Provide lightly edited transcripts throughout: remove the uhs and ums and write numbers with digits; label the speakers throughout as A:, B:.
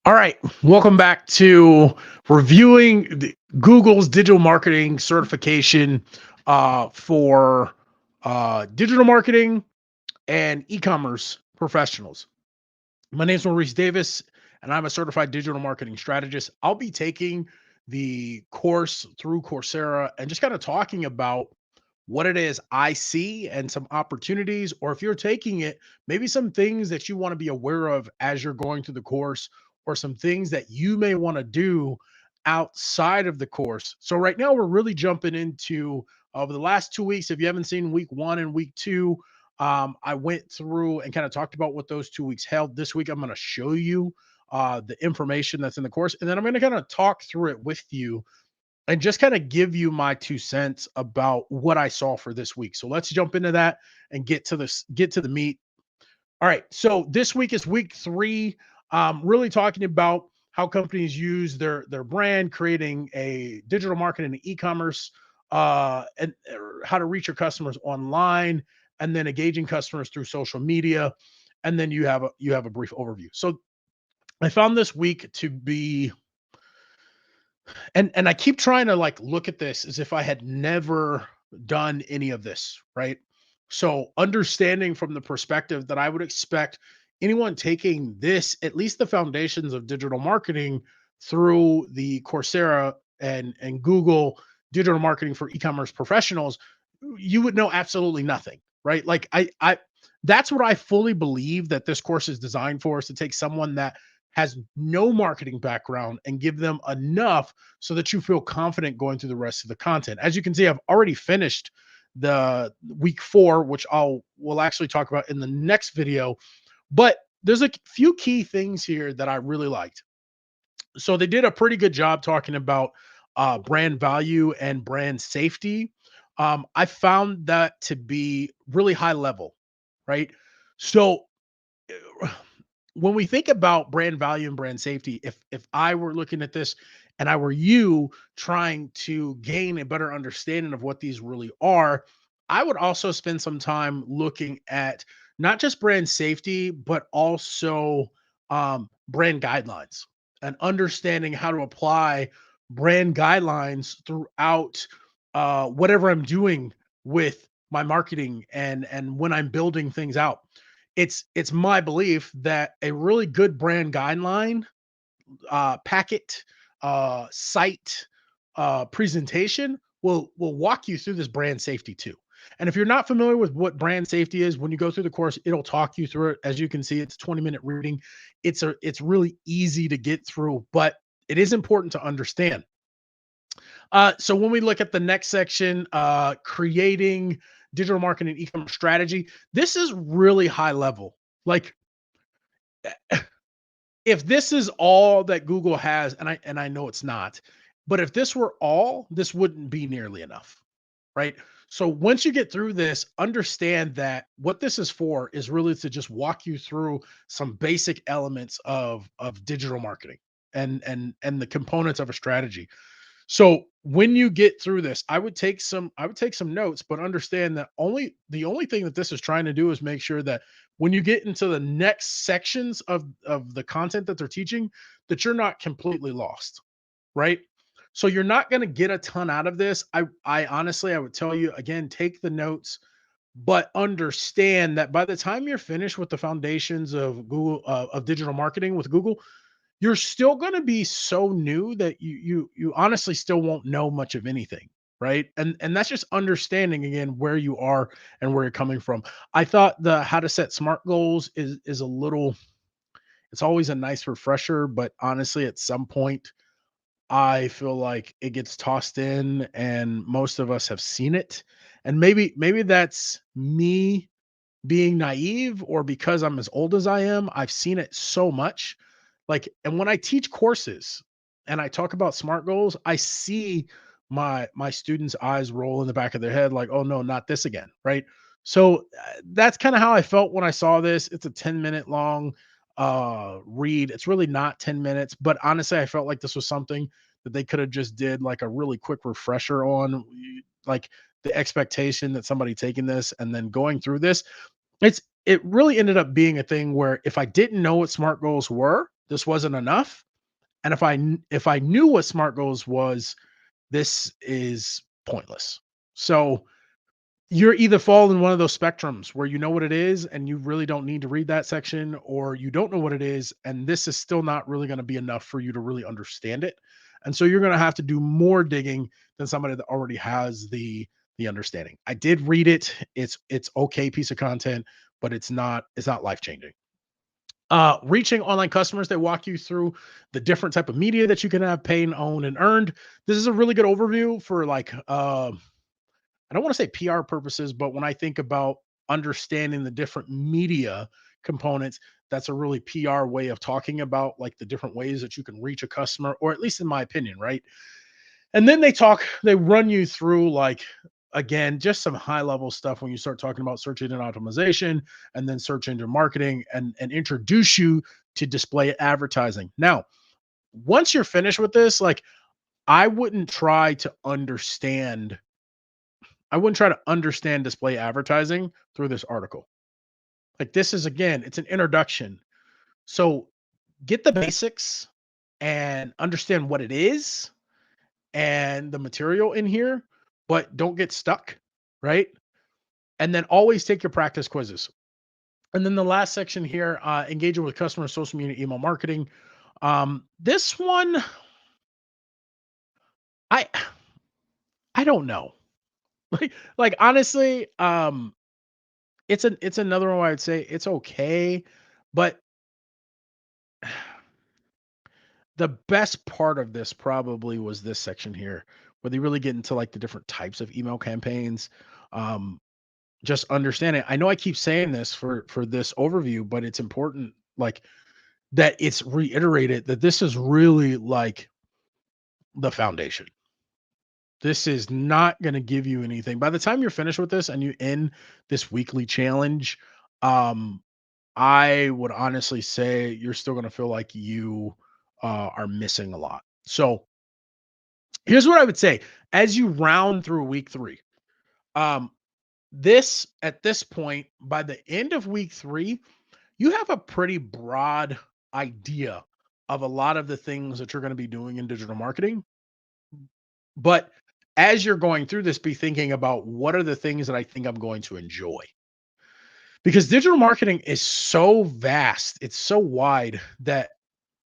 A: All right, welcome back to reviewing Google's digital marketing certification for digital marketing and e-commerce professionals. My name is Maurice Davis, and I'm a certified digital marketing strategist. I'll be taking the course through Coursera and just kind of talking about what it is I see and some opportunities, or if you're taking it, maybe some things that you want to be aware of as you're going through the course, or some things that you may want to do outside of the course. So, right now, we're really jumping into over the last 2 weeks. If you haven't seen week one and week two, I went through and kind of talked about what those 2 weeks held. This week, I'm going to show you the information that's in the course, and then I'm going to kind of talk through it with you and just kind of give you my 2 cents about what I saw for this week. So let's jump into that and get to the meat. All right. So this week is week three. Really talking about how companies use their brand, creating a digital marketing and e-commerce, and how to reach your customers online, and then engaging customers through social media, and then you have a brief overview. So I found this week to be, and I keep trying to like look at this as if I had never done any of this, right? So understanding from the perspective that I would expect anyone taking this, at least the foundations of digital marketing through the Coursera and Google digital marketing for e-commerce professionals, you would know absolutely nothing, right? Like I that's what I fully believe that this course is designed for, is to take someone that has no marketing background and give them enough so that you feel confident going through the rest of the content. As you can see, I've already finished the week four, which we'll actually talk about in the next video. But there's a few key things here that I really liked. So they did a pretty good job talking about brand value and brand safety. I found that to be really high level, right? So when we think about brand value and brand safety, if I were looking at this and I were you trying to gain a better understanding of what these really are, I would also spend some time looking at not just brand safety, but also brand guidelines and understanding how to apply brand guidelines throughout whatever I'm doing with my marketing and when I'm building things out. It's my belief that a really good brand guideline, packet, site, presentation will walk you through this brand safety too. And if you're not familiar with what brand safety is, when you go through the course, it'll talk you through it. As you can see, it's 20-minute reading. It's really easy to get through, but it is important to understand. So when we look at the next section, creating digital marketing e-commerce strategy, this is really high level. Like if this is all that Google has, and I know it's not, but if this were all, this wouldn't be nearly enough, right? So once you get through this, understand that what this is for is really to just walk you through some basic elements of digital marketing and the components of a strategy. So when you get through this, I would take some notes, but understand that the only thing that this is trying to do is make sure that when you get into the next sections of the content that they're teaching, that you're not completely lost, right? So you're not going to get a ton out of this. I honestly I would tell you again, take the notes, but understand that by the time you're finished with the foundations of Google of digital marketing with Google, you're still gonna be so new that you honestly still won't know much of anything, right? And that's just understanding again where you are and where you're coming from. I thought the how to set smart goals is a little, it's always a nice refresher, but honestly, at some point, I feel like it gets tossed in and most of us have seen it. And maybe that's me being naive, or because I'm as old as I am, I've seen it so much. Like, and when I teach courses and I talk about SMART goals, I see my students' eyes roll in the back of their head like, "Oh no, not this again." Right? So that's kind of how I felt when I saw this. It's a 10-minute long read. It's really not 10 minutes, but honestly, I felt like this was something that they could have just did like a really quick refresher on, like the expectation that somebody taking this and then going through this, it really ended up being a thing where if I didn't know what SMART goals were, this wasn't enough. And if I knew what SMART goals was, this is pointless. So you're either fall in one of those spectrums where you know what it is and you really don't need to read that section, or you don't know what it is and this is still not really going to be enough for you to really understand it. And so you're going to have to do more digging than somebody that already has the understanding. I did read it. It's okay piece of content, but it's not life changing. Reaching online customers, they walk you through the different type of media that you can have paid, owned, and earned. This is a really good overview for like I don't want to say PR purposes, but when I think about understanding the different media components, that's a really PR way of talking about like the different ways that you can reach a customer, or at least in my opinion, right? And then they run you through like again, just some high level stuff when you start talking about search engine optimization and then search engine marketing and introduce you to display advertising. Now, once you're finished with this, like I wouldn't try to understand I wouldn't try to understand display advertising through this article. Like this is again, it's an introduction. So get the basics and understand what it is and the material in here, but don't get stuck, right? And then always take your practice quizzes. And then the last section here, engaging with customers, social media, email marketing. This one, I I don't know. Like honestly, it's another one where I'd say it's okay, but the best part of this probably was this section here, where they really get into like the different types of email campaigns. Um, just understanding. I know I keep saying this for this overview, but it's important, like that it's reiterated that this is really like the foundation. This is not going to give you anything. By the time you're finished with this and you end this weekly challenge, um, I would honestly say you're still going to feel like you are missing a lot. So here's what I would say as you round through week three. Um, this at this point, by the end of week three, you have a pretty broad idea of a lot of the things that you're going to be doing in digital marketing. But as you're going through this, be thinking about what are the things that I think I'm going to enjoy. Because digital marketing is so vast, it's so wide that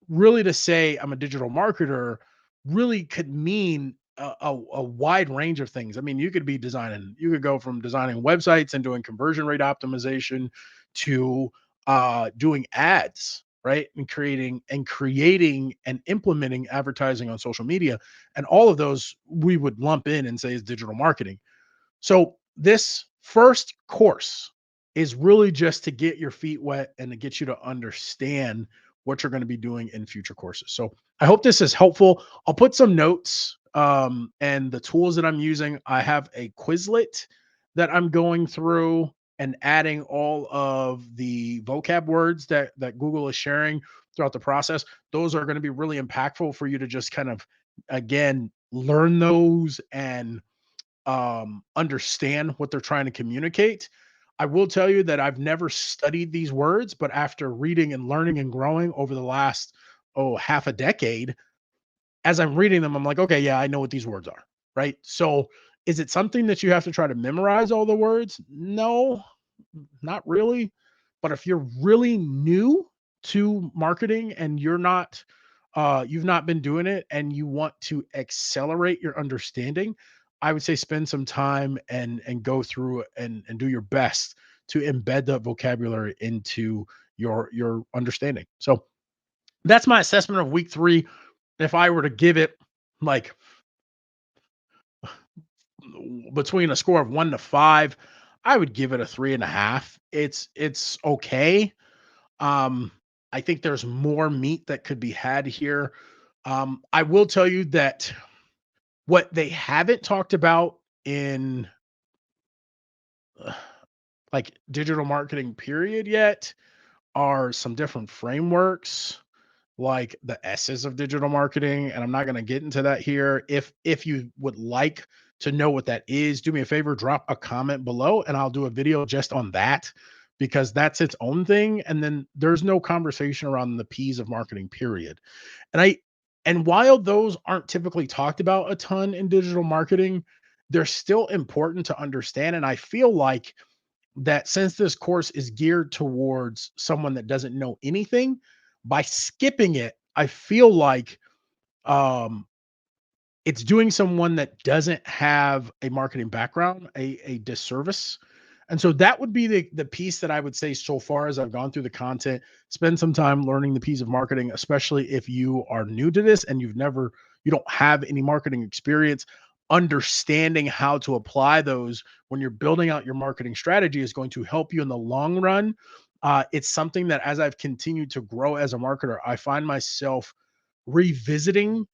A: really to say I'm a digital marketer really could mean a wide range of things. I mean, you could go from designing websites and doing conversion rate optimization to doing ads, right? And creating and implementing advertising on social media. And all of those we would lump in and say is digital marketing. So this first course is really just to get your feet wet and to get you to understand what you're going to be doing in future courses. So I hope this is helpful. I'll put some notes and the tools that I'm using. I have a Quizlet that I'm going through and adding all of the vocab words that Google is sharing throughout the process. Those are going to be really impactful for you to just kind of again learn those and understand what they're trying to communicate. I will tell you that I've never studied these words, but after reading and learning and growing over the last half a decade, as I'm reading them, I'm like, okay, yeah, I know what these words are, right? So, is it something that you have to try to memorize all the words? No, not really. But if you're really new to marketing and you've not been doing it and you want to accelerate your understanding, I would say spend some time and go through and do your best to embed that vocabulary into your understanding. So that's my assessment of week three. If I were to give it like between a score of 1 to 5, I would give it a 3.5. It's okay. Um, I think there's more meat that could be had here. I will tell you that what they haven't talked about in uh, like digital marketing period yet are some different frameworks like the S's of digital marketing, and I'm not going to get into that here. If you would like to know what that is, do me a favor, drop a comment below and I'll do a video just on that because that's its own thing. And then there's no conversation around the P's of marketing, period. And I and while those aren't typically talked about a ton in digital marketing, they're still important to understand. And I feel like that since this course is geared towards someone that doesn't know anything, by skipping it, I feel like um it's doing someone that doesn't have a marketing background a disservice. And so that would be the piece that I would say so far as I've gone through the content, spend some time learning the piece of marketing, especially if you are new to this and you don't have any marketing experience. Understanding how to apply those when you're building out your marketing strategy is going to help you in the long run. It's something that as I've continued to grow as a marketer, I find myself revisiting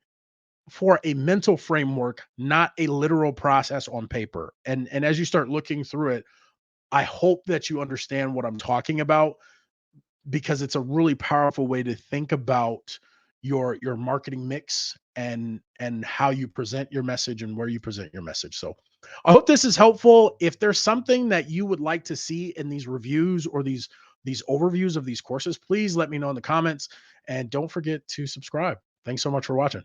A: for a mental framework, not a literal process on paper. And as you start looking through it, I hope that you understand what I'm talking about, because it's a really powerful way to think about your marketing mix and how you present your message and where you present your message. So I hope this is helpful. If there's something that you would like to see in these reviews or these overviews of these courses, please let me know in the comments, and don't forget to subscribe. Thanks so much for watching.